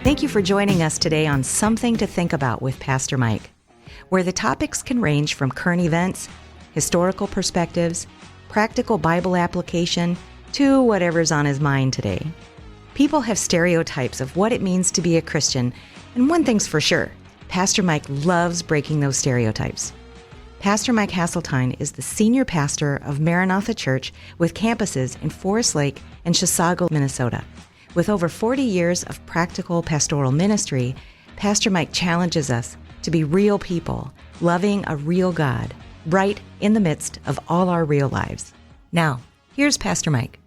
Thank you for joining us today on Something to Think About with Pastor Mike, where the topics can range from current events, historical perspectives, practical Bible application, to whatever's on his mind today. People have stereotypes of what it means to be a Christian, and one thing's for sure, Pastor Mike loves breaking those stereotypes. Pastor Mike Hasseltine is the senior pastor of Maranatha Church with campuses in Forest Lake and Chisago, Minnesota. With over 40 years of practical pastoral ministry, Pastor Mike challenges us to be real people, loving a real God, right in the midst of all our real lives. Now, here's Pastor Mike.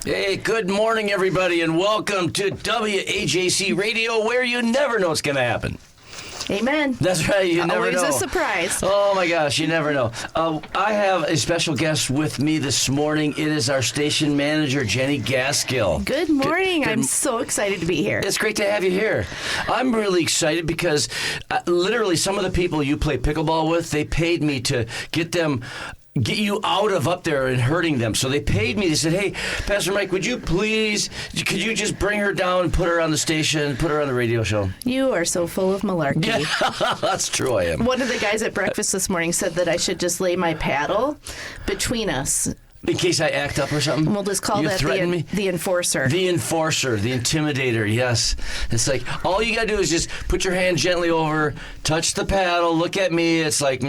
Hey, good morning, everybody, and welcome to WAJC Radio, where you never know what's going to happen. Amen. That's right, you never know. Always a surprise. Oh, my gosh, you never know. I have a special guest with me this morning. It is our station manager, Jenni Gaskill. Good morning. I'm so excited to be here. It's great to have you here. I'm really excited because literally some of the people you play pickleball with, they paid me to get you out of up there and hurting them. So they paid me. They said, hey, Pastor Mike, could you just bring her down and put her on the station, put her on the radio show? You are so full of malarkey. Yeah, that's true, I am. One of the guys at breakfast this morning said that I should just lay my paddle between us. In case I act up or something? And we'll just call that the enforcer. The enforcer, the intimidator, yes. It's like, all you got to do is just put your hand gently over, touch the paddle, look at me. It's like,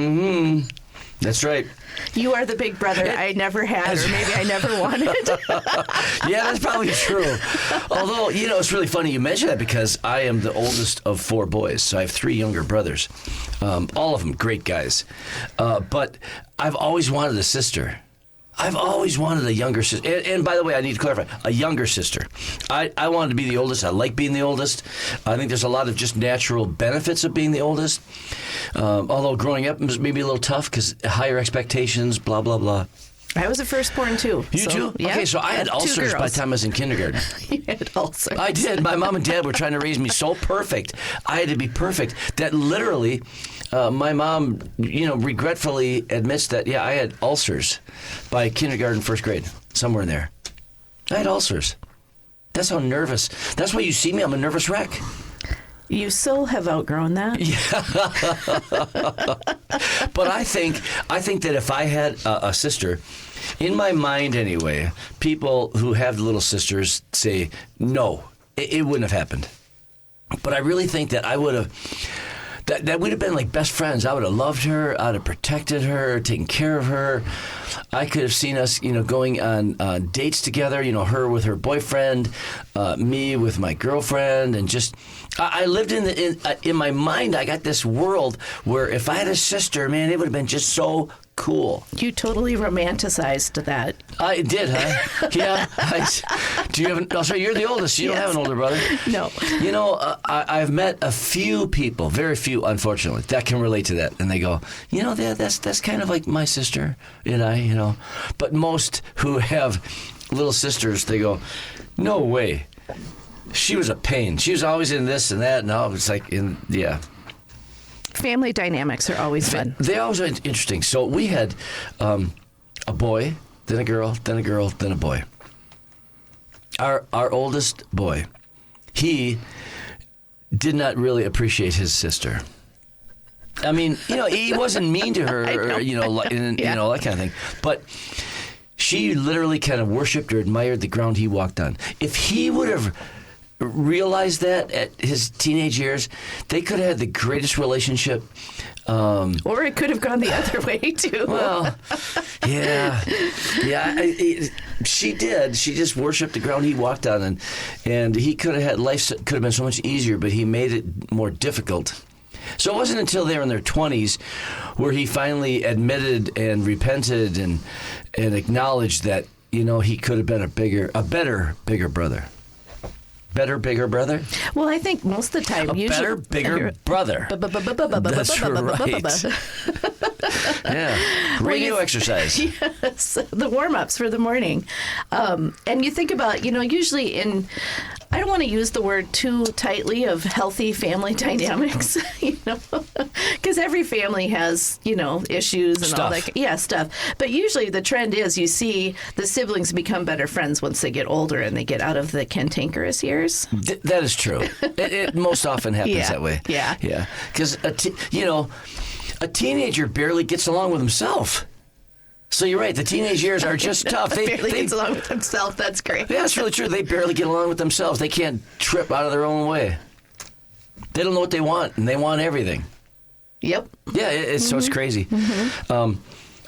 that's right. You are the big brother I never had, or maybe I never wanted. Yeah, that's probably true. Although, it's really funny you mention that because I am the oldest of 4 boys, so I have 3 younger brothers. All of them great guys. But I've always wanted a sister. I've always wanted a younger sister. And by the way, I need to clarify, a younger sister. I wanted to be the oldest. I like being the oldest. I think there's a lot of just natural benefits of being the oldest. Although growing up was maybe a little tough because higher expectations, blah, blah, blah. I was a firstborn, too. You too? Yeah, okay, so I had ulcers by the time I was in kindergarten. You had ulcers. I did. My mom and dad were trying to raise me so perfect. I had to be perfect. That literally, my mom, regretfully admits that, I had ulcers by kindergarten, first grade, somewhere in there. I had ulcers. That's how nervous. That's why you see me. I'm a nervous wreck. You still have outgrown that. Yeah. But I think that if I had a sister, in my mind anyway, people who have little sisters say, no, it wouldn't have happened. But I really think that I would have, that we'd have been like best friends. I would have loved her. I would have protected her, taken care of her. I could have seen us, going on dates together, her with her boyfriend, me with my girlfriend, and just, I lived in my mind, I got this world where if I had a sister, man, it would have been just so cool. You totally romanticized that. I did, huh? Yeah. Do you have so you're the oldest. You don't have an older brother. No. I've met a few people, very few, unfortunately, that can relate to that. And they go, that's kind of like my sister and I, But most who have little sisters, they go, no way. She was a pain. She was always in this and that. And all. It's like, Family dynamics are always fun. They always are interesting. So we had a boy, then a girl, then a girl, then a boy. Our oldest boy, he did not really appreciate his sister. I mean, he wasn't mean to her, or, that kind of thing. But she literally kind of worshipped or admired the ground he walked on. If he would have realized that at his teenage years, they could have had the greatest relationship. Or it could have gone the other way, too. Well, yeah. She did. She just worshipped the ground he walked on, and he could have had life could have been so much easier, but he made it more difficult. So it wasn't until they were in their 20s where he finally admitted and repented and acknowledged that, he could have been a better, bigger brother. Better, bigger brother? Well, I think most of the time, usually better, bigger brother. That's right. Yeah. Radio exercise. Yes. The warm-ups for the morning. And you think about, usually in I don't want to use the word too tightly of healthy family dynamics, because every family has, issues and all Stuff. that. Yeah, stuff. But usually the trend is you see the siblings become better friends once they get older and they get out of the cantankerous years. That is true. It most often happens that way. Yeah. Yeah. Because, a teenager barely gets along with himself. So you're right. The teenage years are just tough. They barely gets along with himself. That's great. Yeah, that's really true. They barely get along with themselves. They can't trip out of their own way. They don't know what they want, and they want everything. Yep. Yeah, so it's crazy.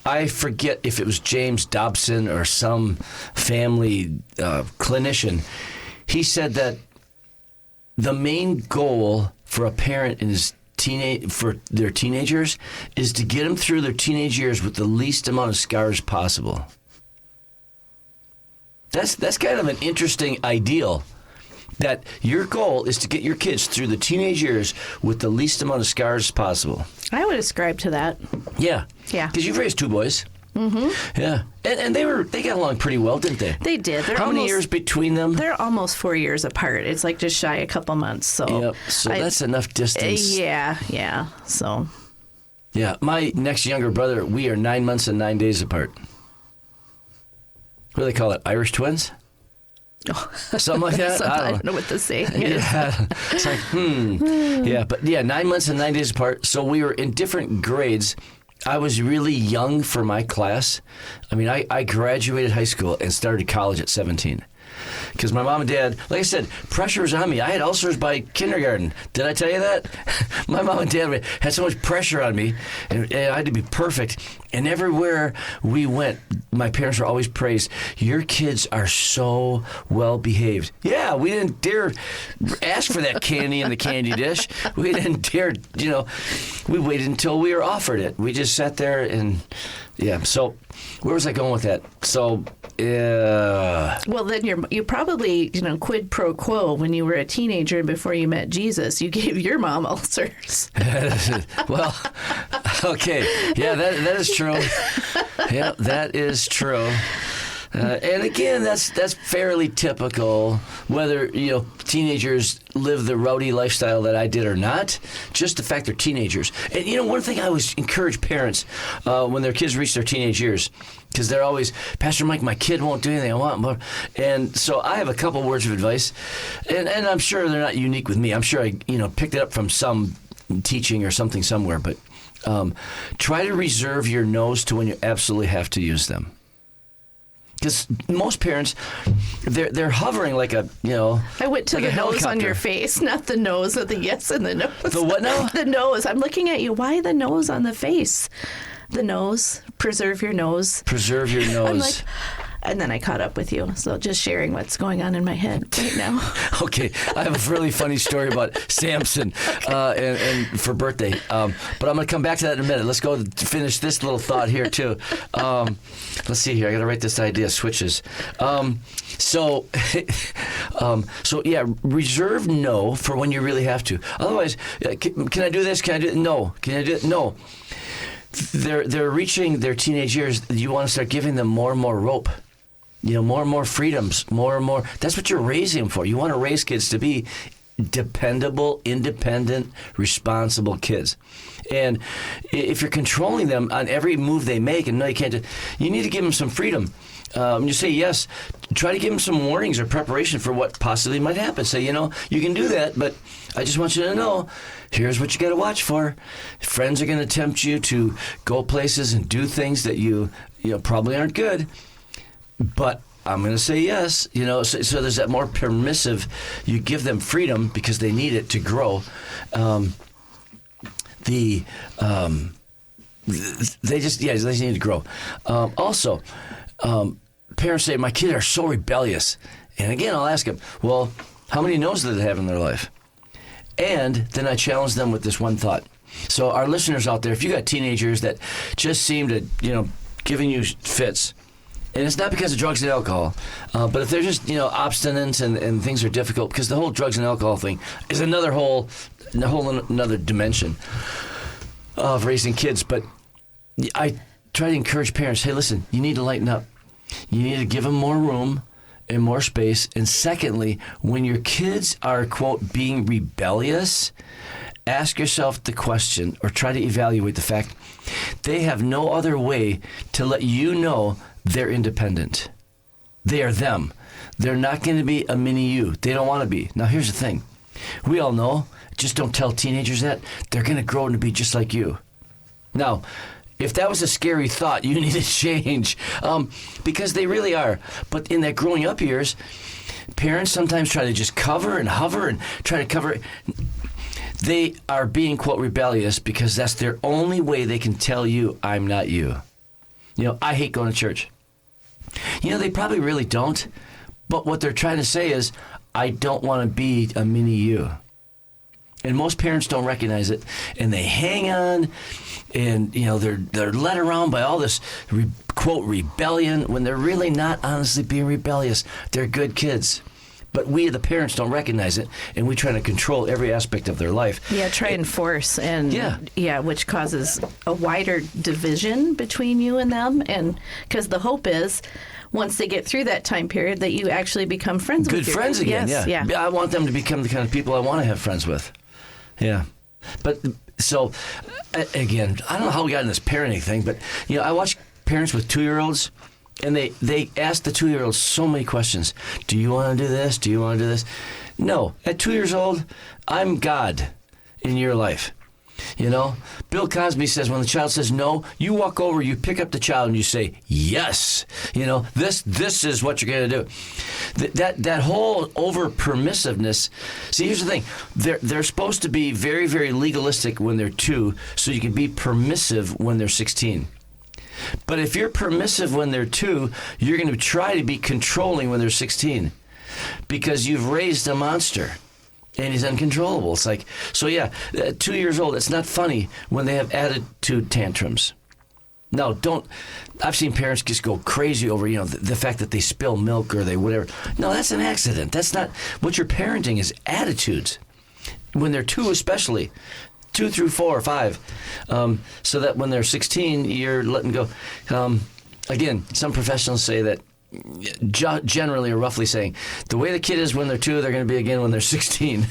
I forget if it was James Dobson or some family clinician. He said that the main goal for a parent in his for their teenagers is to get them through their teenage years with the least amount of scars possible. That's kind of an interesting ideal, that your goal is to get your kids through the teenage years with the least amount of scars possible. I would ascribe to that. Yeah. Yeah. Because you've raised two boys. Mm-hmm. Yeah. And they got along pretty well, didn't they? They did. How many years between them? They're almost 4 years apart. It's like just shy a couple months. So, yep. So that's enough distance. Yeah. So. Yeah. My next younger brother, we are 9 months and 9 days apart. What do they call it? Irish twins? Oh. Something like that? I don't know what the saying is. Yeah. It's like, Yeah, but 9 months and 9 days apart. So we were in different grades. I was really young for my class. I mean, I graduated high school and started college at 17. Because my mom and dad, like I said, pressure was on me. I had ulcers by kindergarten. Did I tell you that? My mom and dad had so much pressure on me, and I had to be perfect. And everywhere we went, my parents were always praised, your kids are so well behaved. Yeah, we didn't dare ask for that candy in the candy dish. We didn't dare, we waited until we were offered it. We just sat there and, so where was I going with that? So, well, then you probably, quid pro quo when you were a teenager and before you met Jesus, you gave your mom ulcers. Well, okay. Yeah, that is true. Yeah, that is true. And again, that's fairly typical, whether, teenagers live the rowdy lifestyle that I did or not, just the fact they're teenagers. And, one thing I always encourage parents when their kids reach their teenage years, because they're always, Pastor Mike, my kid won't do anything I want. And so I have a couple words of advice, and I'm sure they're not unique with me. I'm sure I, picked it up from some teaching or something somewhere, but try to reserve your no's to when you absolutely have to use them. Because most parents, they're hovering like a, I went to like the nose on your face, not the nose of the yes and the nose. The what now? The nose. I'm looking at you. Why the nose on the face? The nose. Preserve your nose. Preserve your nose. I'm like, and then I caught up with you. So just sharing what's going on in my head right now. Okay. I have a really funny story about Samson and for birthday. But I'm going to come back to that in a minute. Let's go finish this little thought here, too. Let's see here. I got to write this idea. Switches. So reserve no for when you really have to. Otherwise, can I do this? Can I do it? No. Can I do it? No. They're reaching their teenage years. You want to start giving them more and more rope. More and more freedoms, more and more. That's what you're raising them for. You want to raise kids to be dependable, independent, responsible kids. And if you're controlling them on every move they make, and no, you can't, you need to give them some freedom. You say yes, try to give them some warnings or preparation for what possibly might happen. Say, you can do that, but I just want you to know, here's what you got to watch for. Friends are going to tempt you to go places and do things that you probably aren't good. But I'm going to say yes, so there's that more permissive, you give them freedom because they need it to grow. They just need to grow. Also, parents say, my kids are so rebellious. And again, I'll ask them, well, how many no's do they have in their life? And then I challenge them with this one thought. So our listeners out there, if you got teenagers that just seem to, giving you fits, and it's not because of drugs and alcohol, but if they're just, obstinate and things are difficult, because the whole drugs and alcohol thing is another another dimension of raising kids. But I try to encourage parents, hey, listen, you need to lighten up. You need to give them more room and more space. And secondly, when your kids are, quote, being rebellious, ask yourself the question, or try to evaluate the fact they have no other way to let you know they're independent. They are them. They're not going to be a mini you. They don't want to be. Now, here's the thing. We all know, just don't tell teenagers that, they're going to grow to be just like you. Now, if that was a scary thought, you need to change, because they really are. But in that growing up years, parents sometimes try to just cover and hover and try to cover. They are being, quote, rebellious because that's their only way they can tell you, I'm not you. You know, I hate going to church. You know, they probably really don't. But what they're trying to say is, I don't want to be a mini you. And most parents don't recognize it, and they hang on, and you know they're led around by all this quote rebellion when they're really not honestly being rebellious. They're good kids, but we the parents don't recognize it, and we try to control every aspect of their life. Yeah, try and force, and which causes a wider division between you and them, and because the hope is, once they get through that time period, that you actually become friends with good friends again. Yes, yeah, I want them to become the kind of people I want to have friends with. Yeah, but so again, I don't know how we got in this parenting thing, but you know, I watch parents with 2-year-olds, and they ask the 2-year-olds so many questions. Do you want to do this? Do you want to do this? No, at 2 years old, I'm God in your life. You know, Bill Cosby says when the child says no, you walk over, you pick up the child, and you say yes. You know, this is what you're going to do. That whole over permissiveness. See, here's the thing: they're supposed to be very, very legalistic when they're 2, so you can be permissive when they're 16. But if you're permissive when they're 2, you're going to try to be controlling when they're 16, because you've raised a monster. And he's uncontrollable. It's like, so yeah, 2 years old, it's not funny when they have attitude tantrums. No, I've seen parents just go crazy over, you know, the fact that they spill milk or they whatever. No, that's an accident. That's not, what you're parenting is attitudes. When they're 2 especially, 2 through 4 or 5, so that when they're 16, you're letting go. Again, some professionals say that, generally or roughly saying, the way the kid is when they're 2, they're going to be again when they're 16.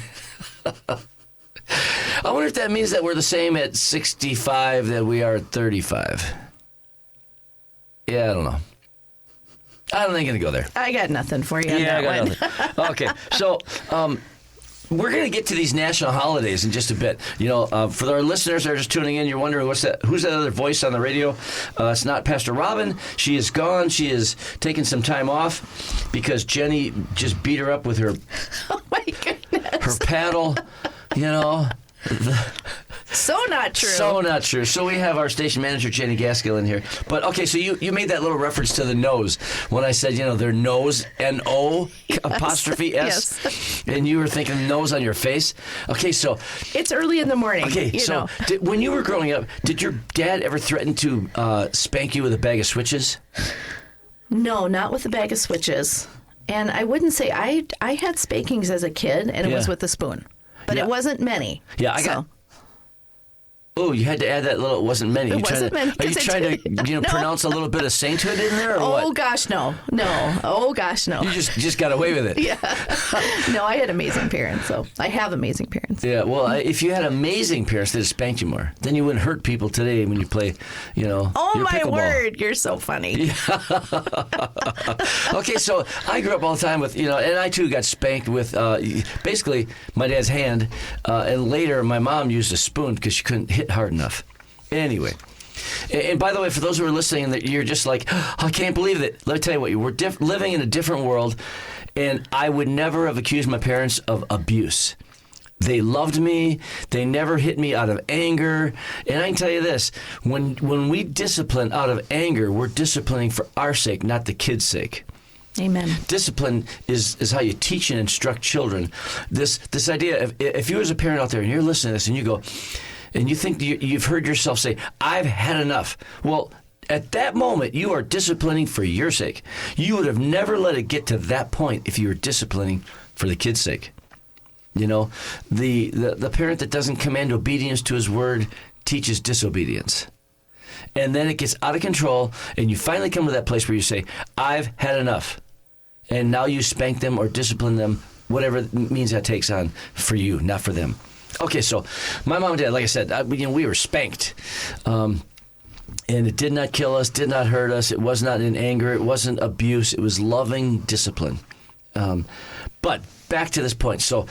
I wonder if that means that we're the same at 65 that we are at 35. Yeah, I don't know. I don't think I'm going to go there. I got nothing for you on that one. Nothing. Okay, so we're going to get to these national holidays in just a bit. You know, for our listeners that are just tuning in, you're wondering who's that other voice on the radio? It's not Pastor Robin. She is gone. She is taking some time off because Jenni just beat her up with her, oh my goodness, her paddle. You know. So not true. So not true. So we have our station manager, Jenni Gaskill, in here. But, okay, so you made that little reference to the nose when I said, you know, their nose, N-O, yes. apostrophe S. Yes. And you were thinking nose on your face. Okay, so. It's early in the morning. Okay, so when you were growing up, did your dad ever threaten to spank you with a bag of switches? No, not with a bag of switches. And I wouldn't say I had spankings as a kid, and it was with a spoon. But it wasn't many. Yeah, I got. Oh, you had to add that little. It wasn't many. It wasn't many. Are you trying to no. pronounce a little bit of sainthood in there, or what? Oh gosh, no. Oh gosh, no. You just got away with it. Yeah. No, I had amazing parents, so I have amazing parents. Yeah. Well, if you had amazing parents, they'd spank you more. Then you wouldn't hurt people today when you play. You know. Oh your my pickleball. word, you're so funny. Yeah. Okay, so I grew up all the time with and I too got spanked with basically my dad's hand, and later my mom used a spoon because she couldn't hit hard enough. Anyway, and by the way, for those who are listening, that you're just like, oh, I can't believe it. Let me tell you what, we're living in a different world, and I would never have accused my parents of abuse. They loved me. They never hit me out of anger. And I can tell you this, when we discipline out of anger, we're disciplining for our sake, not the kids' sake. Amen. Discipline is how you teach and instruct children. This idea, if you as a parent out there and you're listening to this and you go, and you think you've heard yourself say, I've had enough. Well, at that moment, you are disciplining for your sake. You would have never let it get to that point if you were disciplining for the kid's sake. You know, the parent that doesn't command obedience to his word teaches disobedience. And then it gets out of control, and you finally come to that place where you say, I've had enough. and now you spank them or discipline them, whatever means that takes on for you, not for them. Okay, so my mom and dad, like I said, we were spanked. And it did not kill us, did not hurt us. It was not in anger. It wasn't abuse. It was loving discipline. But back to this point. So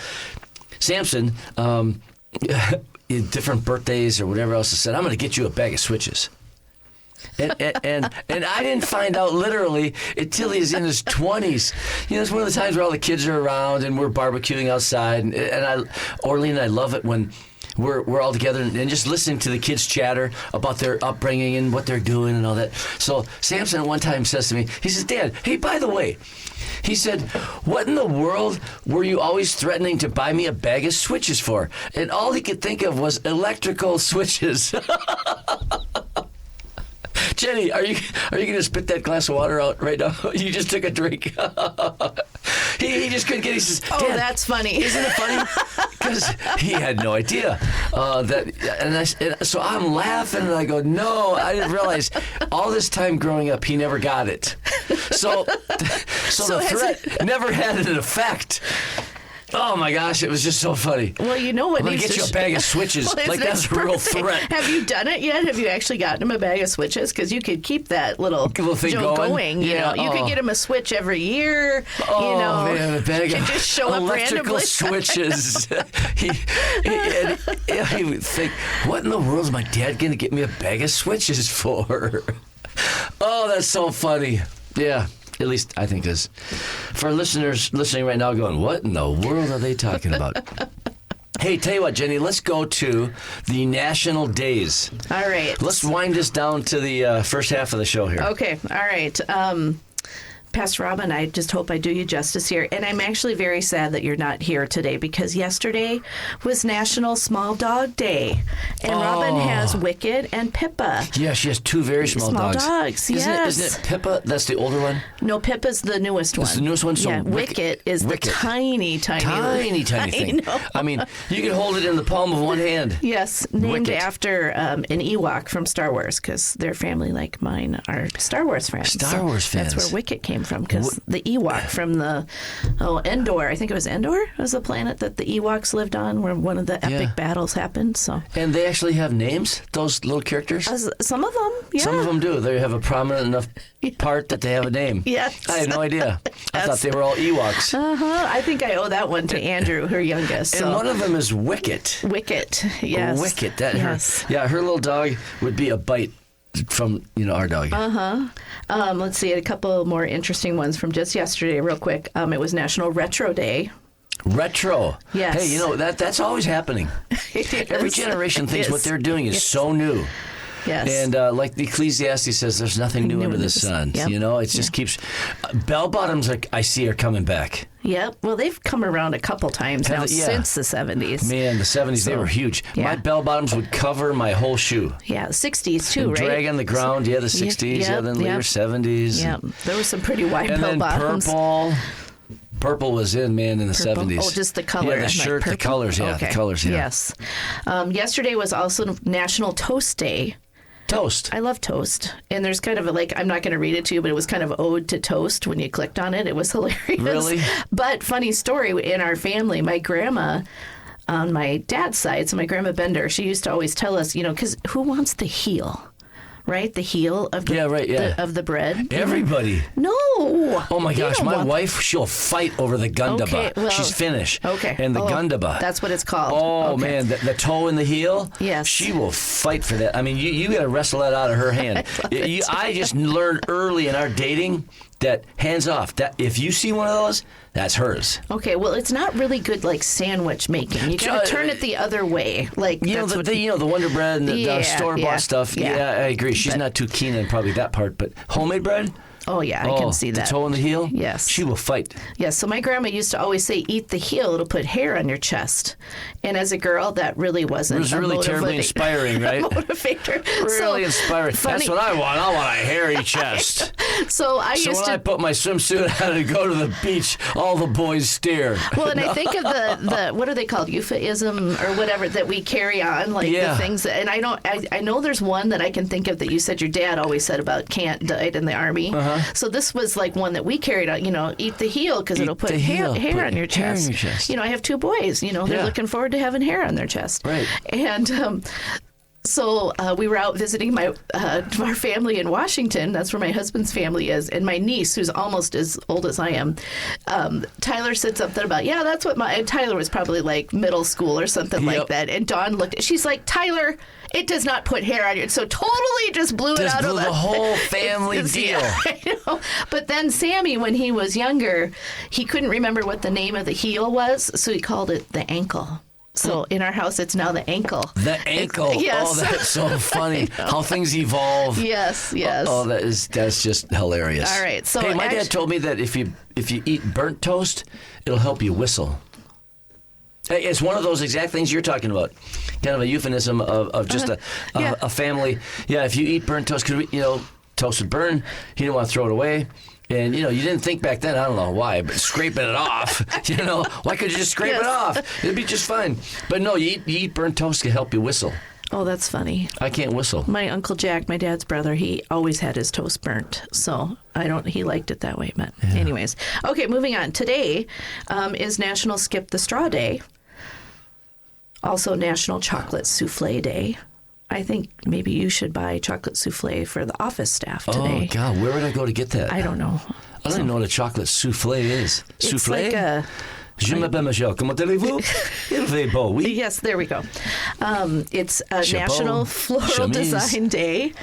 Samson, different birthdays or whatever else, said, I'm going to get you a bag of switches. And I didn't find out literally until he's in his 20s. It's one of the times where all the kids are around and we're barbecuing outside. And Orly and I love it when we're all together and just listening to the kids chatter about their upbringing and what they're doing and all that. So Samson at one time says to me, he says, Dad, hey, by the way, he said, what in the world were you always threatening to buy me a bag of switches for? And all he could think of was electrical switches. Jenny, are you going to spit that glass of water out right now? You just took a drink. He just couldn't get it. He says, oh, that's funny. Isn't it funny? Because he had no idea. So I'm laughing and I go, no, I didn't realize all this time growing up, he never got it. So the threat never had an effect. Oh my gosh, it was just so funny. Well, you know what? I'm going to get you a bag of switches. Well, that's a real threat. Have you done it yet? Have you actually gotten him a bag of switches? Because you could keep that little thing going. You could get him a switch every year. Oh, man, a bag of just show up electrical randomly. switches. he would think, what in the world is my dad going to get me a bag of switches for? Oh, that's so funny. Yeah. At least I think this. For listeners listening right now going, what in the world are they talking about? Hey, tell you what, Jenny, let's go to the national days. All right. Let's wind this down to the first half of the show here. Okay. All right. Pastor Robin, I just hope I do you justice here. And I'm actually very sad that you're not here today because yesterday was National Small Dog Day. And Robin has Wicket and Pippa. Yeah, she has two very small dogs. Yes. Isn't it Pippa? That's the older one? No, Pippa's the newest one. It's the newest one? So yeah, Wicket is the tiny thing. I mean, you can hold it in the palm of one hand. Yes, named after an Ewok from Star Wars because their family, like mine, are Star Wars fans. Star Wars fans. That's where Wicket came from because the Ewok from the Endor, I think it was Endor, was the planet that the Ewoks lived on where one of the epic battles happened. So, and they actually have names, those little characters? Some of them, yeah. Some of them do. They have a prominent enough part that they have a name. Yes. I had no idea. I thought they were all Ewoks. I think I owe that one to Andrew, her youngest. And one of them is Wicket. Wicket, yes. Wicket. Her little dog would be a bite from our dog. Let's see a couple more interesting ones from just yesterday real quick. It was National Retro Day. Retro. Yes. Hey, that's always happening. Every generation thinks what they're doing is so new. Yes. And like the Ecclesiastes says, there's nothing new under the sun. Yep. It just keeps... Bell bottoms, I see, are coming back. Yep. Well, they've come around a couple times since the 70s. Man, the 70s, they were huge. Yeah. My bell bottoms would cover my whole shoe. Yeah, the 60s too, and right? drag on the ground, the 60s, then later 70s. Yeah, there was some pretty wide and bell then bottoms. Purple was in the 70s. Oh, just the color. Yeah, the shirt, the colors, okay. The colors, yeah. Yes. Yesterday was also National Toast Day. Toast. I love toast. And there's kind of I'm not going to read it to you, but it was kind of ode to toast when you clicked on it. It was hilarious. Really? But funny story, in our family, my grandma on my dad's side, so my grandma Bender, she used to always tell us, because who wants the heel? Right? The heel of the, of the bread. Everybody. No. Oh my gosh, my wife, she'll fight over the gundaba. Okay, well, she's Finnish. Okay. And the gundaba. That's what it's called. Oh man, the toe and the heel. Yes. She will fight for that. I mean, you got to wrestle that out of her hand. I just learned early in our dating that hands off. That if you see one of those, that's hers. Okay, well, it's not really good sandwich making. You got to turn it the other way. The Wonder Bread and the store bought stuff. Yeah, I agree. She's not too keen on probably that part, but homemade bread. Oh, yeah, I can see that. The toe and the heel? Yes. She will fight. Yes, so my grandma used to always say, eat the heel, it'll put hair on your chest. And as a girl, that really wasn't It was really terribly inspiring, right? motivator. Really inspiring. That's what I want. I want a hairy chest. So I So used when to. I put my swimsuit on and go to the beach, all the boys stare. Well, and I think of the what are they called, euphemism or whatever that we carry on, like the things that, and I know there's one that I can think of that you said your dad always said about can't died in the army. So this was like one that we carried out, eat the heel because it'll put hair on your chest. I have 2 boys, they're looking forward to having hair on their chest. Right. And so we were out visiting our family in Washington. That's where my husband's family is. And my niece, who's almost as old as I am, Tyler said something about, that's what Tyler was probably like middle school or something like that. And Dawn she's like, Tyler, it does not put hair on you. So totally just blew it out of the whole family deal. Yeah, I know. But then Sammy, when he was younger, he couldn't remember what the name of the heel was. So he called it the ankle. So in our house, it's now the ankle. The ankle. Yes. Oh, that's so funny. How things evolve. Yes. Oh, that's just hilarious. All right. So hey, my dad told me that if you eat burnt toast, it'll help you whistle. Hey, it's one of those exact things you're talking about. Kind of a euphemism of just a family. Yeah, if you eat burnt toast, because toast would burn, you don't want to throw it away. And, you didn't think back then, I don't know why, but scraping it off, why could you just scrape it off? It'd be just fine. But no, you eat burnt toast can help you whistle. Oh, that's funny. I can't whistle. My Uncle Jack, my dad's brother, he always had his toast burnt. So he liked it that way. But anyways. Okay, moving on. Today is National Skip the Straw Day. Also National Chocolate Souffle Day. I think maybe you should buy chocolate souffle for the office staff today. Oh, God, where would I go to get that? I don't know. I don't even know what a chocolate souffle is. Souffle? It's like Je m'appelle Michel. Comment allez-vous? Il fait beau, oui. Yes, there we go. It's Chapeau, National Floral chemise. Design Day.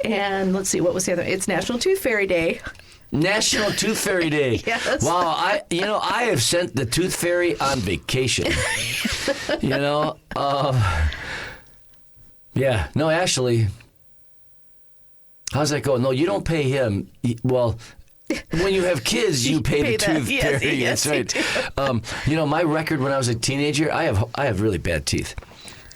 And let's see, what was the other? It's National Tooth Fairy Day. National Tooth Fairy Day. Yes. Wow, I have sent the Tooth Fairy on vacation. Yeah, no, actually, how's that go? No, you don't pay him. Well, when you have kids, you pay the Tooth Fairy. Yes, that's right. My record when I was a teenager, I have really bad teeth.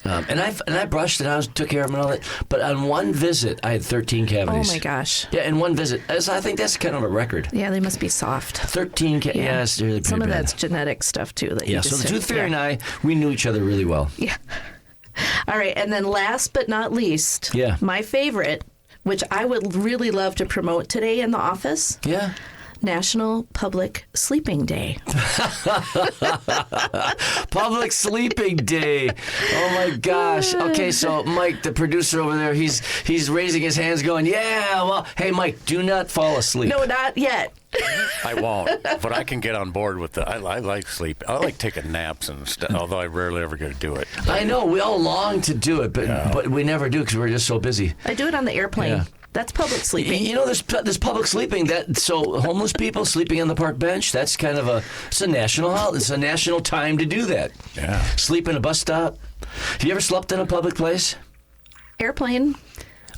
And I brushed and I took care of them and all that. But on one visit, I had 13 cavities. Oh my gosh. Yeah, in one visit. I think that's kind of a record. Yeah, they must be soft. 13 cavities. Yeah, it's really pretty Some of bad. that's genetic stuff too. So the Tooth Fairy and I, we knew each other really well. Yeah. All right, and then last but not least, my favorite, which I would really love to promote today in the office. Yeah. National Public Sleeping Day. Public Sleeping Day. Oh my gosh. Okay, so Mike, the producer over there, he's raising his hands going, yeah, well, hey Mike, do not fall asleep. No, not yet. I won't, but I can get on board with I like sleep. I like taking naps and stuff, although I rarely ever get to do it. I know, we all long to do it, but we never do because we're just so busy. I do it on the airplane. Yeah. That's public sleeping. There's public sleeping. So homeless people sleeping on the park bench, that's kind of it's a national holiday. It's a national time to do that. Yeah. Sleep in a bus stop. Have you ever slept in a public place? Airplane.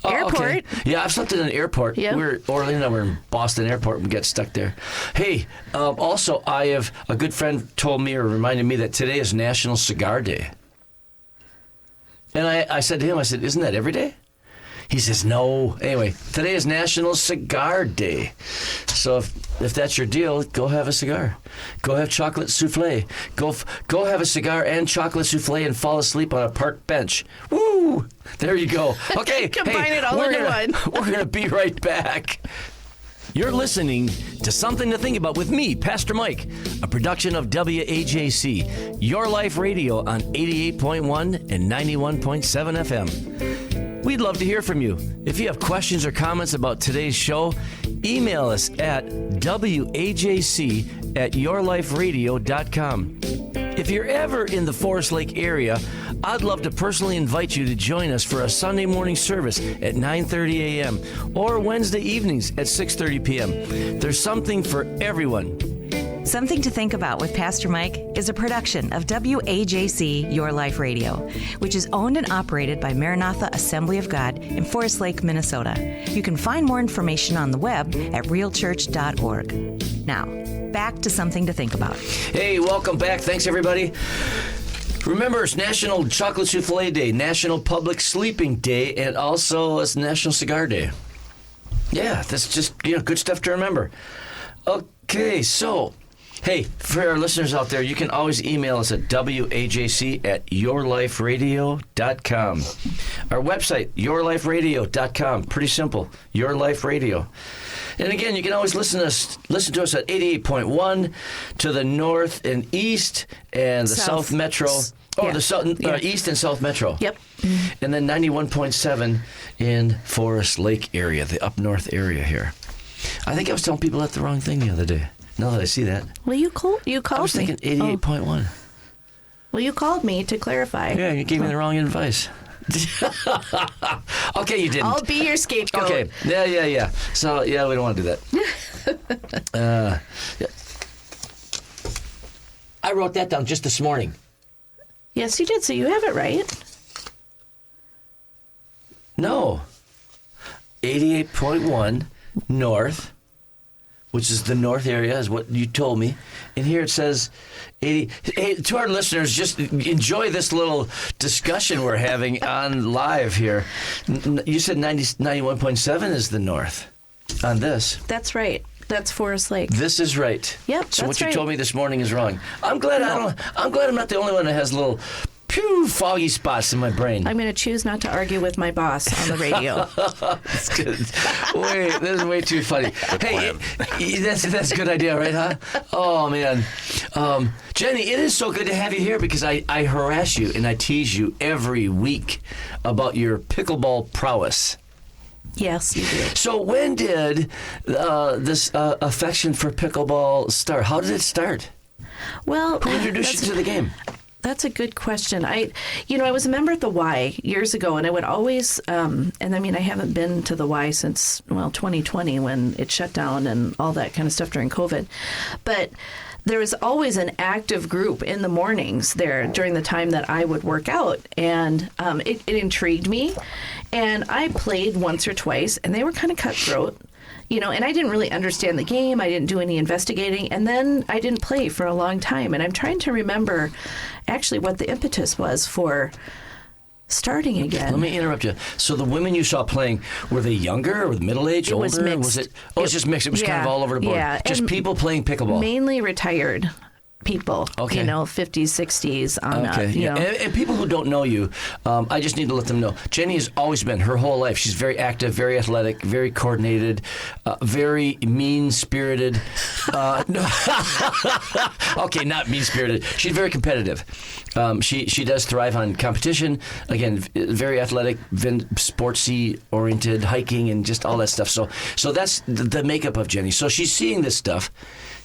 Airport. Okay. Yeah, I've slept in an airport. Yeah. We're in Boston Airport and we got stuck there. Hey, also a good friend told me or reminded me that today is National Cigar Day. And I said to him, isn't that every day? He says, no. Anyway, today is National Cigar Day. So if that's your deal, go have a cigar. Go have chocolate souffle. Go have a cigar and chocolate souffle and fall asleep on a park bench. Woo! There you go. Okay. Combine it all into one. We're going to be right back. You're listening to Something to Think About with me, Pastor Mike, a production of WAJC, Your Life Radio on 88.1 and 91.7 FM. We'd love to hear from you. If you have questions or comments about today's show, email us at wajc@yourliferadio.com. If you're ever in the Forest Lake area, I'd love to personally invite you to join us for a Sunday morning service at 9:30 a.m. or Wednesday evenings at 6:30 p.m. There's something for everyone. Something to Think About with Pastor Mike is a production of WAJC Your Life Radio, which is owned and operated by Maranatha Assembly of God in Forest Lake, Minnesota. You can find more information on the web at realchurch.org. Now, back to Something to Think About. Hey, welcome back. Thanks, everybody. Remember, it's National Chocolate Souffle Day, National Public Sleeping Day, and also it's National Cigar Day. Yeah, that's just good stuff to remember. Okay, so hey, for our listeners out there, you can always email us at wajc@yourliferadio.com. Our website, yourliferadio.com. Pretty simple, Your Life Radio. And again, you can always listen to us at 88.1 to the north and east and the south metro. Oh, the south, east and south metro. Yep. And then 91.7 in Forest Lake area, the up north area here. I think I was telling people that the wrong thing the other day. Now that I see that. Well, you called me. I was thinking 88.1. Well, you called me to clarify. Yeah, you gave me the wrong advice. Okay, you didn't. I'll be your scapegoat. Okay. Yeah. So, we don't want to do that. I wrote that down just this morning. Yes, you did. So you have it right. No. 88.1 north, which is the north area, is what you told me. And here it says 80. Hey, to our listeners, just enjoy this little discussion we're having on live here. You said 91.7 is the north on this. That's right. That's Forest Lake. This is right. Yep, so that's what you right. told me this morning is wrong. I'm glad I'm not the only one that has little foggy spots in my brain. I'm going to choose not to argue with my boss on the radio. That's good. Wait, this is way too funny. Hey, that's a good idea, right, huh? Oh, man. Jenni, it is so good to have you here because I harass you and I tease you every week about your pickleball prowess. Yes, you do. So when did this affection for pickleball start? How did it start? Well, Who introduced you to the game? That's a good question. I was a member at the Y years ago, and I would always, and I mean, I haven't been to the Y since, 2020 when it shut down and all that kind of stuff during COVID. But there was always an active group in the mornings there during the time that I would work out, and it intrigued me. And I played once or twice, and they were kind of cutthroat. And I didn't really understand the game. I didn't do any investigating. And then I didn't play for a long time. And I'm trying to remember actually what the impetus was for starting again. Let me interrupt you. So the women you saw playing, were they younger or middle-aged, older? Was mixed. Was it? Oh, it was just mixed. It was kind of all over the board. Yeah. Just people playing pickleball. Mainly retired people, Okay. 50s, 60s on Okay. up, And people who don't know you, I just need to let them know. Jenni has always been, her whole life, she's very active, very athletic, very coordinated, very mean-spirited. Okay, not mean-spirited. She's very competitive. She does thrive on competition. Again, very athletic, sportsy-oriented, hiking, and just all that stuff. So that's the makeup of Jenni. So she's seeing this stuff.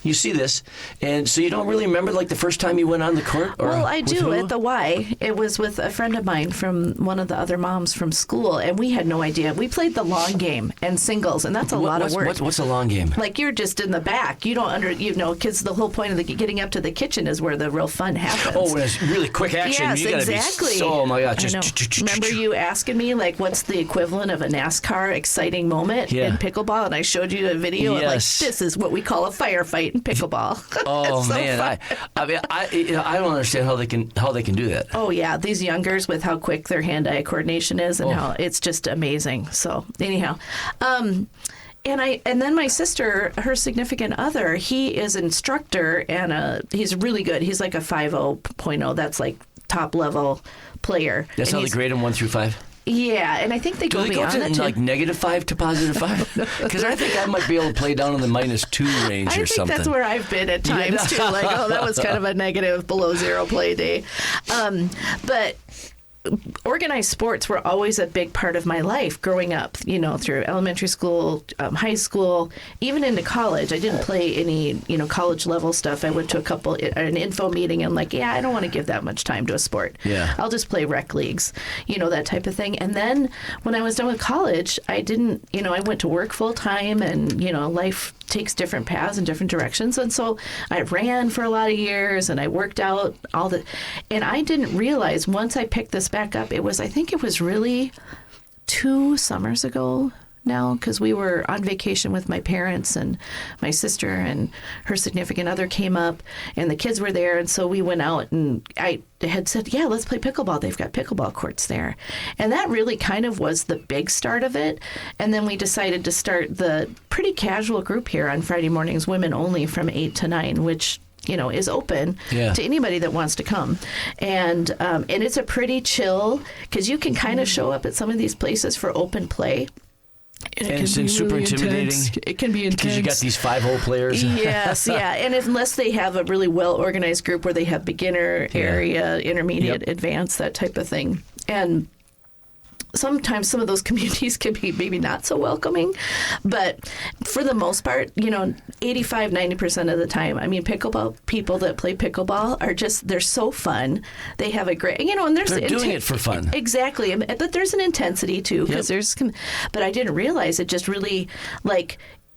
You see this, and so you don't really remember like the first time you went on the court? Or well, I with do who? at the Y. It was with a friend of mine from one of the other moms from school, and we had no idea. We played the long game and singles, and that's a lot of work. What's a long game? Like you're just in the back. You don't because the whole point of getting up to the kitchen is where the real fun happens. Oh, when it's really quick action. Yes, you gotta exactly. Be, oh my God! I know. Remember you asking me like, what's the equivalent of a NASCAR exciting moment in pickleball? And I showed you a video of like, this is what we call a firefight in pickleball. Oh So man, fun. I don't understand how they can do that. Oh yeah, these youngers with how quick their hand-eye coordination is and how it's just amazing. So anyhow, and then my sister, her significant other, he is instructor and he's really good. He's like a 5.0. That's like top level player. That's how they grade them 1 through 5. Yeah, and I think they Do go they go beyond to that too. like -5 to +5? Because I think I might be able to play down in the -2 range I or think something. that's where I've been at times too. Like, that was kind of a negative below zero play day. But organized sports were always a big part of my life growing up, through elementary school, high school, even into college. I didn't play any, college level stuff. I went to an info meeting and I don't want to give that much time to a sport. Yeah. I'll just play rec leagues, that type of thing. And then when I was done with college, I didn't, I went to work full time and, life takes different paths and different directions. And so I ran for a lot of years and I worked out and I didn't realize once I picked this back up, I think it was really 2 summers ago, now because we were on vacation with my parents, and my sister and her significant other came up, and the kids were there, and so we went out, and I had said, yeah, let's play pickleball. They've got pickleball courts there. And that really kind of was the big start of it. And then we decided to start the pretty casual group here on Friday mornings, women only, from 8 to 9, which is open to anybody that wants to come. And it's a pretty chill, because you can kind of show up at some of these places for open play. And it's super intimidating. It can be intense. Because you got these 5-hole players. Yes, yeah. And unless they have a really well-organized group where they have beginner area, intermediate, advanced, that type of thing. And sometimes some of those communities can be maybe not so welcoming, but for the most part, 85, 90% of the time, I mean, pickleball people that play pickleball are they're so fun. They have a great, and they're doing it for fun. Exactly. But there's an intensity too, because but I didn't realize it just really,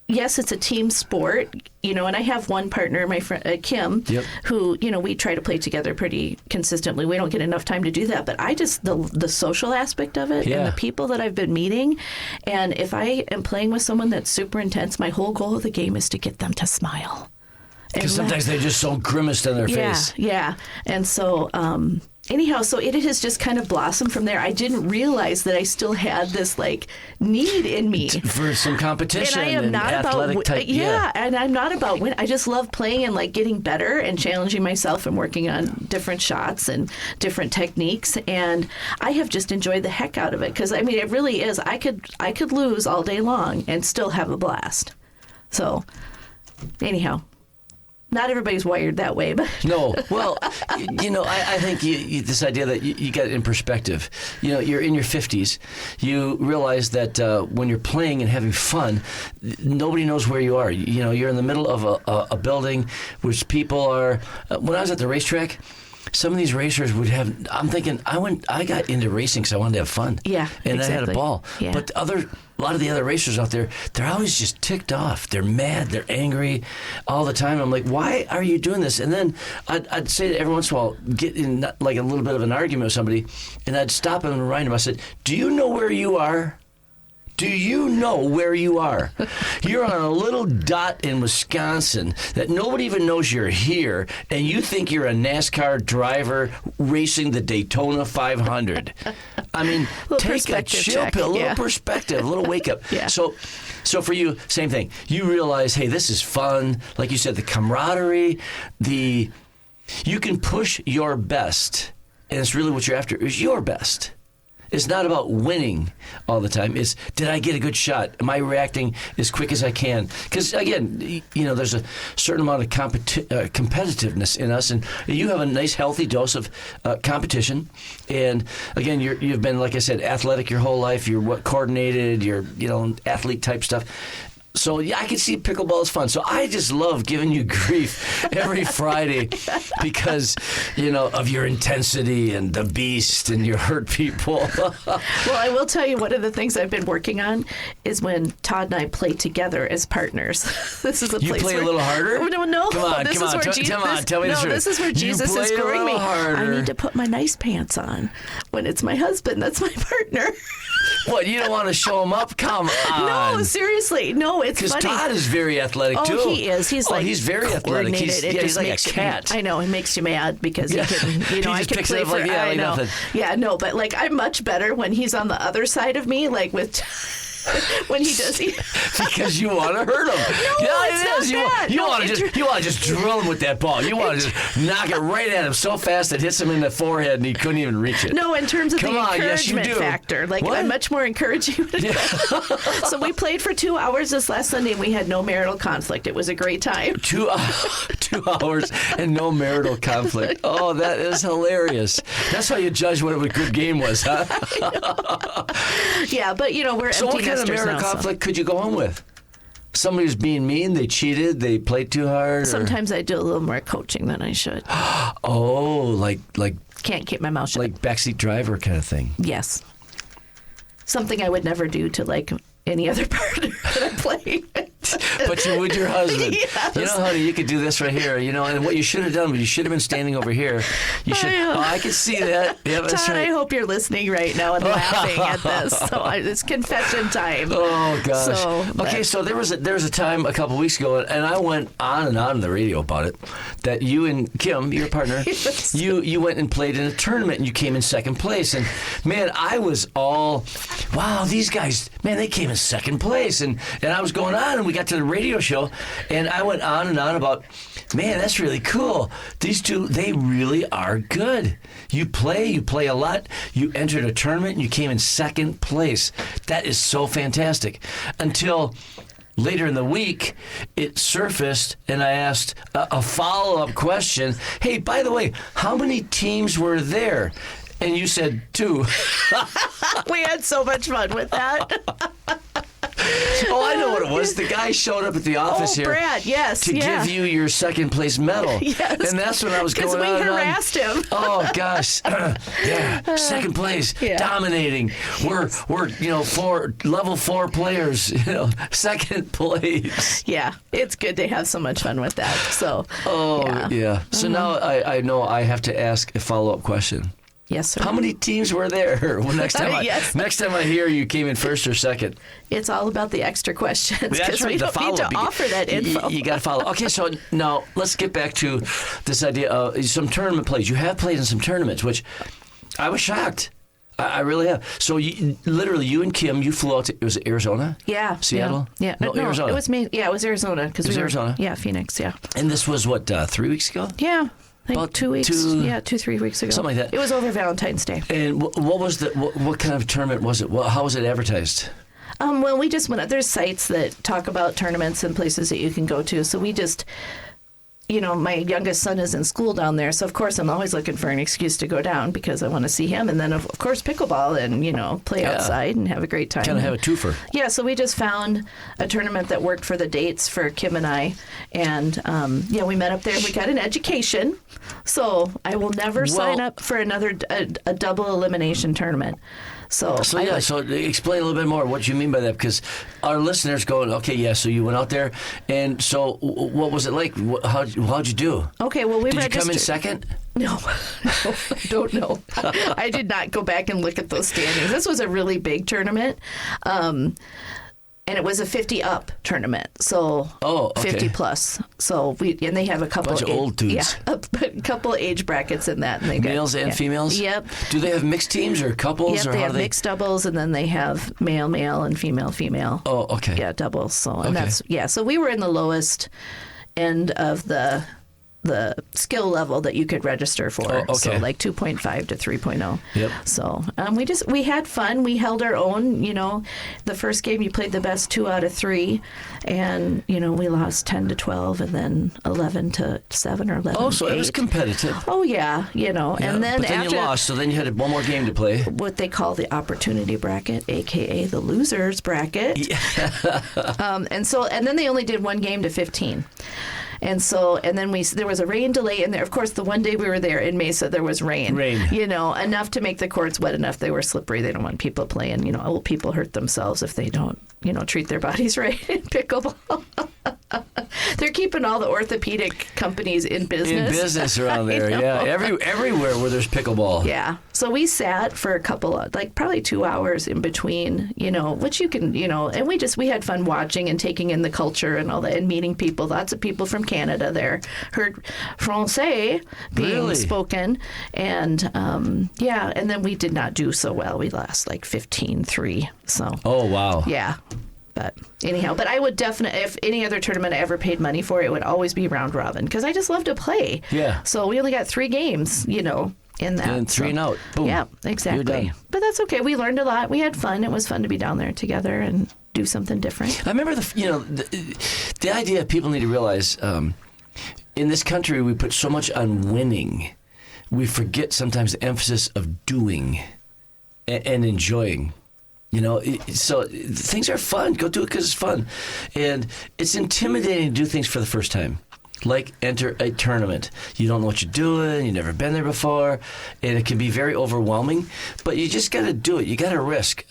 yes, it's a team sport, and I have one partner, my friend Kim, who, we try to play together pretty consistently. We don't get enough time to do that, but the social aspect of it and the people that I've been meeting, and if I am playing with someone that's super intense, my whole goal of the game is to get them to smile. Because sometimes they're just so grimaced on their face. Yeah. And so, anyhow, so it has just kind of blossomed from there. I didn't realize that I still had this need in me for some competition. And I am not athletic type. Yeah, and I'm not about win. I just love playing and getting better and challenging myself and working on different shots and different techniques. And I have just enjoyed the heck out of it, because it really is. I could lose all day long and still have a blast. So, anyhow. Not everybody's wired that way, but no. Well, I think this idea that you get it in perspective. You're in your 50s. You realize that when you're playing and having fun, nobody knows where you are. You're in the middle of a building, which people are. When I was at the racetrack, some of these racers would have. I'm thinking I got into racing because I wanted to have fun. Yeah, and exactly. I had a ball. Yeah. But a lot of the other racers out there, they're always just ticked off. They're mad. They're angry all the time. I'm like, why are you doing this? And then I'd say that every once in a while, get in a little bit of an argument with somebody, and I'd stop him and remind him. I said, do you know where you are? Do you know where you are? You're on a little dot in Wisconsin that nobody even knows you're here, and you think you're a NASCAR driver racing the Daytona 500. Take a chill pill, a little perspective, a little wake up. Yeah. So for you, same thing. You realize, hey, this is fun. Like you said, the camaraderie, you can push your best, and it's really what you're after, is your best. It's not about winning all the time. It's, did I get a good shot? Am I reacting as quick as I can? Because, again, there's a certain amount of competitiveness in us, and you have a nice, healthy dose of competition. And, again, you've been, like I said, athletic your whole life. You're coordinated. You're, athlete-type stuff. So, I can see pickleball is fun. So, I just love giving you grief every Friday because, of your intensity and the beast and you hurt people. Well, I will tell you, one of the things I've been working on is when Todd and I play together as partners. This is a you place play where, a little harder? No. Come on, tell me the truth. This is where Jesus is scoring me. Harder. I need to put my nice pants on when it's my husband. That's my partner. What, you don't want to show him up? Come on. No, seriously. No, it's funny. Because Todd is very athletic, too. Oh, he is. He's very athletic. He's like a cat. I know. It makes you mad because he can, he I just can picks play it up for, like, I know. nothing. Yeah, no, but I'm much better when he's on the other side of me, with... when he does because you want to hurt him. No, it's not that. You want to just drill him with that ball. You want to just knock it right at him so fast it hits him in the forehead and he couldn't even reach it. No, in terms of the encouragement factor. What? I'm much more encouraging. Yeah. So we played for 2 hours this last Sunday and we had no marital conflict. It was a great time. 2 hours and no marital conflict. Oh, that is hilarious. That's how you judge what a good game was, huh? Yeah, but we're so empty what kind of marital conflict could you go home with? Somebody who's being mean, they cheated, they played too hard? Sometimes I do a little more coaching than I should. Oh, like can't keep my mouth shut. Like backseat driver kind of thing. Yes. Something I would never do to any other partner that I'm playing. But you would your husband. Yes. You know, honey, you could do this right here. You know, and what you should have done was you should have been standing over here. You should. I could see that. Yeah, that's Todd, right. I hope you're listening right now and laughing at this. So it's confession time. Oh gosh. So, okay, so there was a time a couple weeks ago, and I went on and on the radio about it, that you and Kim, your partner, Yes. you went and played in a tournament and you came in second place. And man, I was all, wow, these guys, man, they came in second place. And I was going on, and we got to the radio show, and I went on and on about, man, that's really cool. These two, they really are good. You play a lot. You entered a tournament and you came in second place. That is so fantastic. Until later in the week, it surfaced, and I asked a follow-up question. Hey, by the way, how many teams were there? And you said 2. We had so much fun with that. Oh, I know what it was. The guy showed up at the office here. Brad, yes. To give you your second place medal. Yes. And that's when I was going on. Because we and on. harassed him. Oh gosh. Yeah. Second place. Yeah. Dominating. We're level 4 players, second place. Yeah, it's good to have so much fun with that. So. Oh yeah. So now I know I have to ask a follow-up question. Yes, sir. How many teams were there? Well, next time Yes. next time I hear you came in first or second. It's all about the extra questions That's because right, we the don't need follow-up. to offer that info. You got to follow. Okay, so now let's get back to this idea of some tournament plays. You have played in some tournaments, which I was shocked. I really have. So literally, you and Kim, you flew out to, was it Arizona? Yeah. Seattle? Yeah. No, Arizona. It was me. Yeah, it was Arizona. It was Arizona? Yeah, Phoenix, yeah. And this was, what, 3 weeks ago? Yeah. Like About 2 weeks. 2-3 weeks ago. Something like that. It was over Valentine's Day. And what was what kind of tournament was it? How was it advertised? Well, we just went. There's sites that talk about tournaments and places that you can go to. So we just, my youngest son is in school down there. So, of course, I'm always looking for an excuse to go down because I want to see him. And then, of course, pickleball and, play outside and have a great time. Kind of have a twofer. Yeah, so we just found a tournament that worked for the dates for Kim and I. And, we met up there and we got an education. So I will never sign up for another a double elimination tournament. So explain a little bit more what you mean by that, because our listeners going, okay, yeah, so you went out there, and so what was it like? How'd you do? Okay, well, we Did registered. you come in second? No, I don't know. I did not go back and look at those standings. This was a really big tournament. And it was a 50 up tournament, so 50 plus. So they have a couple bunch of old dudes. Yeah, a couple age brackets in that. And they males and females. Yep. Do they have mixed teams or couples? Yep, or they how have do they... mixed doubles, and then they have male and female. Oh, okay. Yeah, doubles. So So we were in the lowest end of the skill level that you could register for. Oh, okay. So like 2.5 to 3.0. Yep. So we had fun. We held our own. The first game you played the best 2 out of 3, and we lost 10 to 12, and then 11 to 7 or 11. Oh, so to 8. it was competitive. Oh yeah, and then but then after you lost, so then you had one more game to play. what they call the opportunity bracket, aka the losers bracket. Yeah. and then they only did one game to 15. And then there was a rain delay in there. Of course, the one day we were there in Mesa, there was rain. Enough to make the courts wet enough. They were slippery. They don't want people playing. Old people hurt themselves if they don't, treat their bodies right in pickleball. They're keeping all the orthopedic companies in business. Around there, yeah. Everywhere where there's pickleball. Yeah. So we sat for a couple of, probably 2 hours in between, which you can, and we had fun watching and taking in the culture and all that and meeting people. Lots of people from Canada there. Heard Francais being spoken. And, and then we did not do so well. We lost 15-3. So. Oh, wow. Yeah. But anyhow, I would definitely, if any other tournament I ever paid money for, it would always be round robin because I just love to play. Yeah. So we only got 3 games, in that. And 3 and out. Boom. Yeah, exactly. You're done. But that's okay. We learned a lot. We had fun. It was fun to be down there together and do something different. I remember the idea people need to realize in this country we put so much on winning, we forget sometimes the emphasis of doing and enjoying. So things are fun. Go do it because it's fun. And it's intimidating to do things for the first time. Like enter a tournament. You don't know what you're doing. You've never been there before. And it can be very overwhelming. But you just got to do it. You got to risk.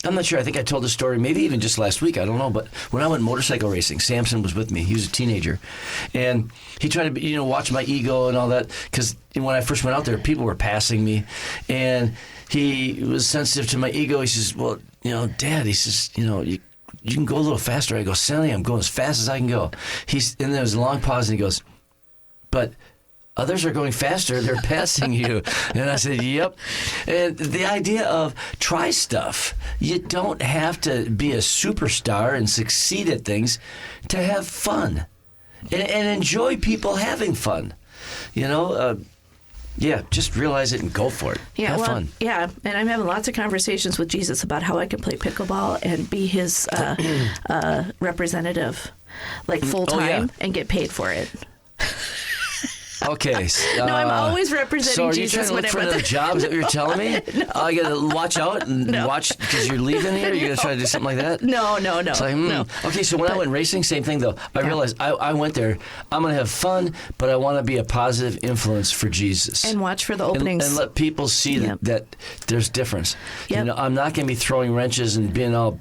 I'm not sure. I think I told the story maybe even just last week. I don't know. But when I went motorcycle racing, Samson was with me. He was a teenager. And he tried to, watch my ego and all that. Because when I first went out there, people were passing me. And he was sensitive to my ego. He says, well, Dad, he says, you can go a little faster. I go, Sonny, I'm going as fast as I can go. And there was a long pause, and he goes, but others are going faster. They're passing you. And I said, yep. And the idea of try stuff. You don't have to be a superstar and succeed at things to have fun and enjoy people having fun. Just realize it and go for it. Yeah, have fun. Yeah, and I'm having lots of conversations with Jesus about how I can play pickleball and be his representative, like full time, and get paid for it. Okay. No, I'm always representing Jesus. So are you trying to look for another job? Is that what you're telling me? No. I got to watch out and watch because you're leaving here? You're going to try to do something like that? No. It's like, no. Okay, so when I went racing, same thing, though. I realized I went there. I'm going to have fun, but I want to be a positive influence for Jesus. And watch for the openings. And let people see that there's difference. Yep. I'm not going to be throwing wrenches and being all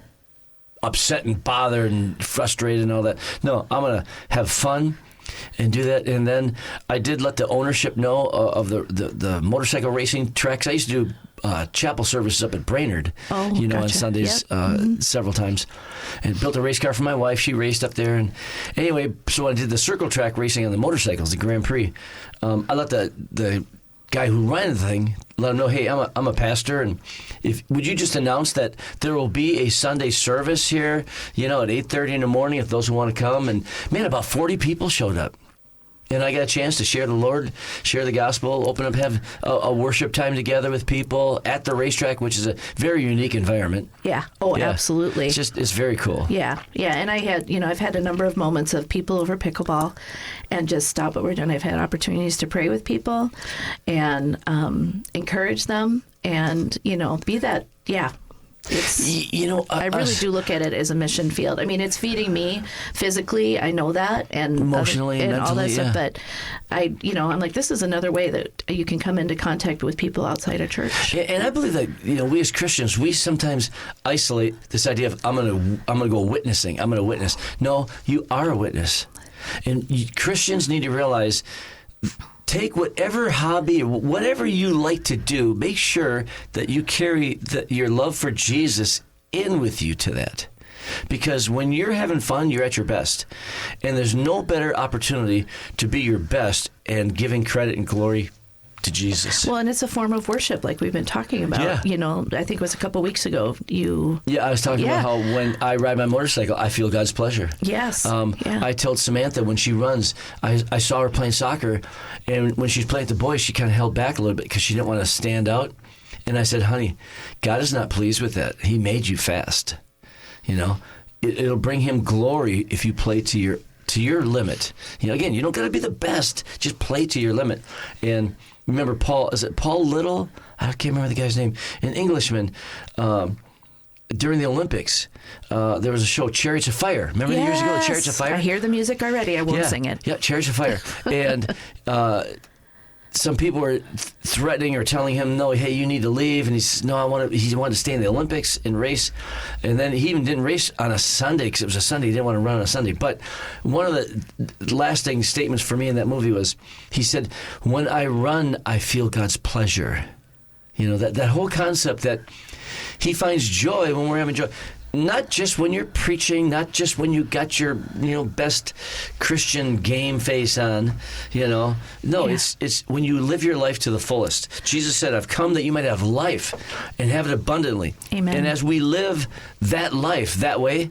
upset and bothered and frustrated and all that. No, I'm going to have fun and do that. And then I did let the ownership know of the motorcycle racing tracks. I used to do chapel services up at Brainerd, on Sundays several times, and built a race car for my wife. She raced up there. And anyway, so I did the circle track racing on the motorcycles, the Grand Prix. I let the guy who ran the thing, let him know, hey, I'm a pastor, and would you just announce that there will be a Sunday service here, at 8:30 in the morning if those who want to come. And man, about 40 people showed up. And I got a chance to share the Lord, share the gospel, open up, have a worship time together with people at the racetrack, which is a very unique environment. Yeah. Oh, yeah. Absolutely. It's very cool. Yeah. Yeah. And I had, I've had a number of moments of people over pickleball and just stop what we're doing. I've had opportunities to pray with people and encourage them and, be that, I really do look at it as a mission field. I mean, it's feeding me physically. I know that, and emotionally, and mentally, all that stuff. But I'm like, this is another way that you can come into contact with people outside of church. Yeah, and I believe that we as Christians, we sometimes isolate this idea of I'm gonna go witnessing. I'm gonna witness. No, you are a witness, and Christians need to realize. Take whatever hobby, whatever you like to do, make sure that you carry your love for Jesus in with you to that. Because when you're having fun, you're at your best. And there's no better opportunity to be your best and giving credit and glory to Jesus. Well, and it's a form of worship like we've been talking about. Yeah. I think it was a couple weeks ago. I was talking about how when I ride my motorcycle, I feel God's pleasure. Yes. I told Samantha when she runs, I saw her playing soccer, and when she's playing with the boys, she kind of held back a little bit because she didn't want to stand out. And I said, honey, God is not pleased with that. He made you fast. It'll bring him glory if you play to your limit. Again, you don't got to be the best. Just play to your limit. And remember is it Paul Little? I can't remember the guy's name. An Englishman. During the Olympics, there was a show, Chariots of Fire. Remember years ago, the Chariots of Fire? I hear the music already. I won't sing it. Yeah, Chariots of Fire. And some people were threatening or telling him, no, hey, you need to leave. And he said, no, he wanted to stay in the Olympics and race. And then he even didn't race on a Sunday because it was a Sunday. He didn't want to run on a Sunday. But one of the lasting statements for me in that movie was, he said, when I run, I feel God's pleasure. That whole concept that he finds joy when we're having joy. Not just when you're preaching, not just when you got your, best Christian game face on, No, it's when you live your life to the fullest. Jesus said, I've come that you might have life and have it abundantly. Amen. And as we live that life that way,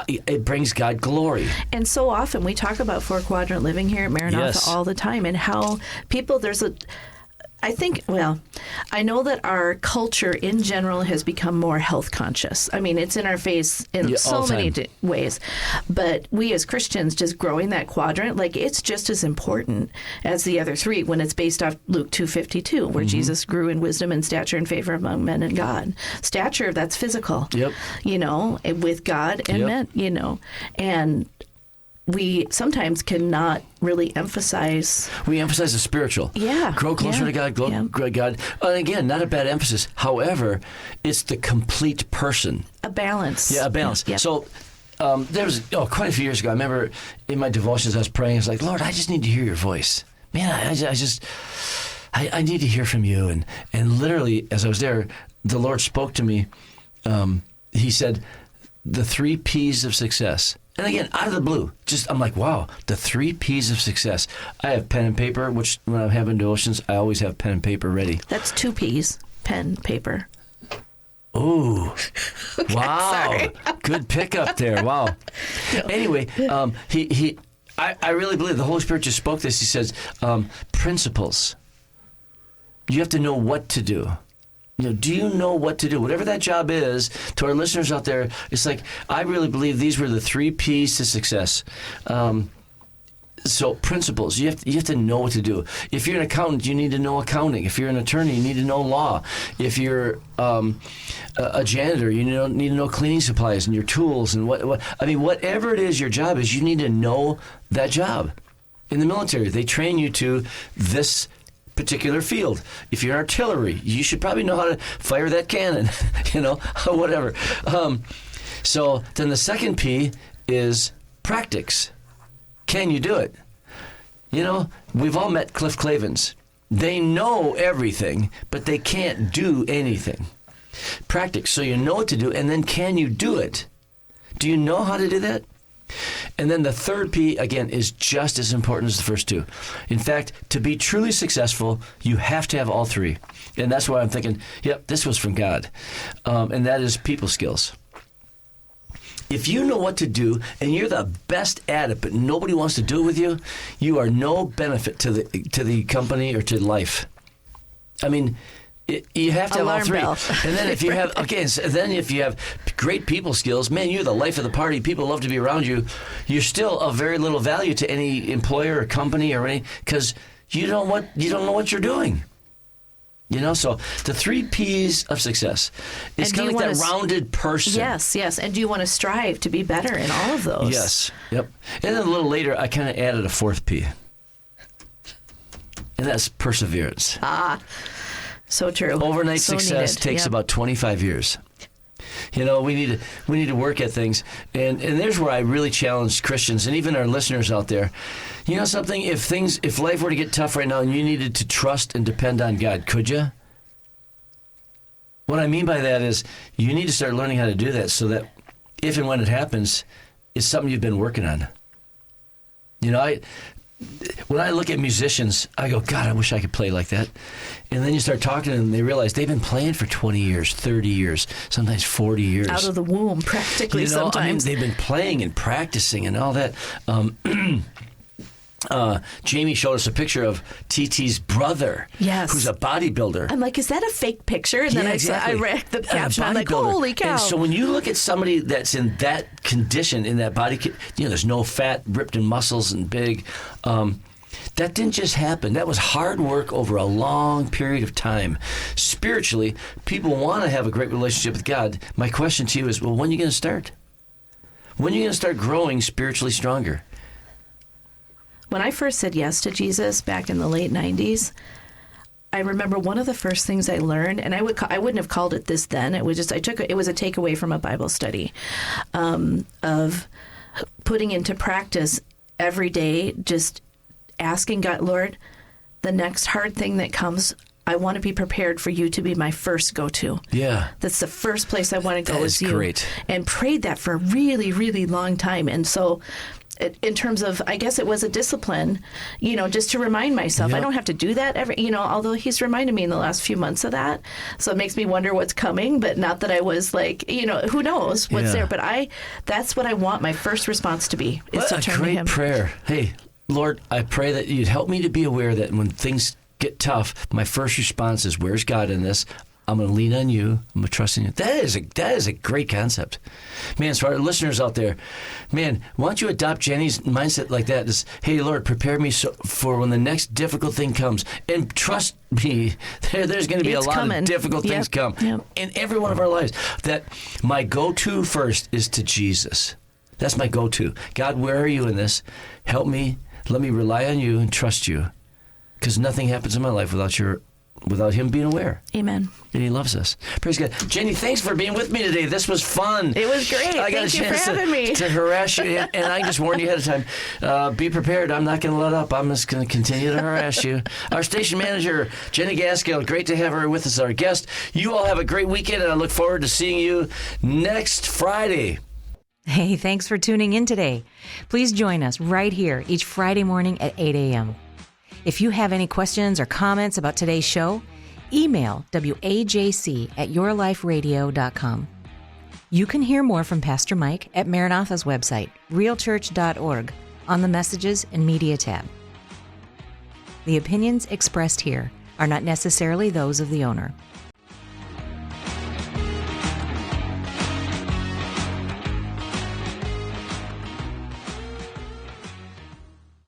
it brings God glory. And so often we talk about 4-quadrant living here at Maranatha all the time, and how people, I know that our culture in general has become more health conscious. I mean, it's in our face in so many ways. But we as Christians, just growing that quadrant, it's just as important as the other three when it's based off Luke 2:52, where Jesus grew in wisdom and stature and favor among men and God. Stature, that's physical, with God and men, and we sometimes cannot really emphasize. We emphasize the spiritual. Yeah. Grow closer to God, grow God. And again, not a bad emphasis. However, it's the complete person. A balance. Yeah, a balance. Yeah. So there was, quite a few years ago, I remember in my devotions I was praying, I was like, Lord, I just need to hear your voice. Man, I need to hear from you. And literally, as I was there, the Lord spoke to me. He said, the 3 P's of success. And again, out of the blue, I'm like, wow, the 3 P's of success. I have pen and paper, which when I'm having devotions, I always have pen and paper ready. That's 2 P's, pen, paper. Ooh, Okay, wow, sorry. Good pickup there. Wow. No. Anyway, I really believe the Holy Spirit just spoke this. He says, principles. You have to know what to do. Do you know what to do? Whatever that job is, to our listeners out there, it's like, I really believe these were the 3 P's to success. So principles, you have to know what to do. If you're an accountant, you need to know accounting. If you're an attorney, you need to know law. If you're a janitor, you need to know cleaning supplies and your tools and whatever it is your job is, you need to know that job. In the military, they train you to this particular field. If you're artillery, you should probably know how to fire that cannon, whatever. So then the second P is practice. Can you do it? We've all met Cliff Clavins. They know everything, but they can't do anything. Practice. So you know what to do, and then can you do it? Do you know how to do that? And then the third P, again, is just as important as the first 2. In fact, to be truly successful, you have to have all 3. And that's why I'm thinking, yep, this was from God. And that is people skills. If you know what to do and you're the best at it, but nobody wants to do it with you, you are no benefit to the company or to life. You have to have all 3. Bell. And then if you have if you have great people skills, man, you're the life of the party. People love to be around you. You're still of very little value to any employer or company or any, because you don't know what you're doing. So the 3 P's of success. It's kind of like that rounded person. Yes. And do you want to strive to be better in all of those? Yes. Yep. And then a little later, I kind of added a 4th P. And that's perseverance. So true. Overnight so success needed. takes about 25 years. We need to work at things, and there's where I really challenge Christians and even our listeners out there. Something? If life were to get tough right now and you needed to trust and depend on God, could you? What I mean by that is you need to start learning how to do that, so that if and when it happens, it's something you've been working on. When I look at musicians, I go, God, I wish I could play like that. And then you start talking to them, and they realize they've been playing for 20 years, 30 years, sometimes 40 years. Out of the womb, practically, sometimes. They've been playing and practicing and all that. Jamie showed us a picture of TT's brother, who's a bodybuilder. I'm like, is that a fake picture? And then I read the caption. I'm like, holy cow. And so when you look at somebody that's in that condition, in that body, there's no fat, ripped in muscles and big. That didn't just happen. That was hard work over a long period of time. Spiritually, people want to have a great relationship with God. My question to you is, well, when are you going to start? When are you going to start growing spiritually stronger? When I first said yes to Jesus back in the late 90s, I remember one of the first things I learned, and I wouldn't have called it this then. It was just it was a takeaway from a Bible study of putting into practice every day, just asking God, Lord, the next hard thing that comes, I want to be prepared for you to be my first go-to. Yeah. That's the first place I want to go that is you. Great. And prayed that for a really, really long time. And so in terms of, I guess it was a discipline, just to remind myself, Yep. I don't have to do that although he's reminded me in the last few months of that. So it makes me wonder what's coming, but not that I was like, who knows what's there. But that's what I want my first response to be, is to turn to him. What a great prayer. Hey, Lord, I pray that you'd help me to be aware that when things get tough, my first response is, where's God in this? I'm going to lean on you. I'm going to trust in you. That is a great concept. Man, so our listeners out there, man, why don't you adopt Jenni's mindset like that? Is, hey, Lord, prepare me for when the next difficult thing comes. And trust me, there's going to be a lot of difficult things come in every one of our lives. That my go-to first is to Jesus. That's my go-to. God, where are you in this? Help me. Let me rely on you and trust you. Because nothing happens in my life without him being aware. Amen. And he loves us. Praise God. Jenny, thanks for being with me today. This was fun. It was great. I got Thank a you for chance having me. to harass you. And I just warned you ahead of time. Be prepared. I'm not going to let up. I'm just going to continue to harass you. Our station manager, Jenni Gaskill, great to have her with us as our guest. You all have a great weekend, and I look forward to seeing you next Friday. Hey, thanks for tuning in today. Please join us right here each Friday morning at 8 a.m. If you have any questions or comments about today's show, email wajc@yourliferadio.com. You can hear more from Pastor Mike at Maranatha's website, realchurch.org, on the Messages and Media tab. The opinions expressed here are not necessarily those of the owner.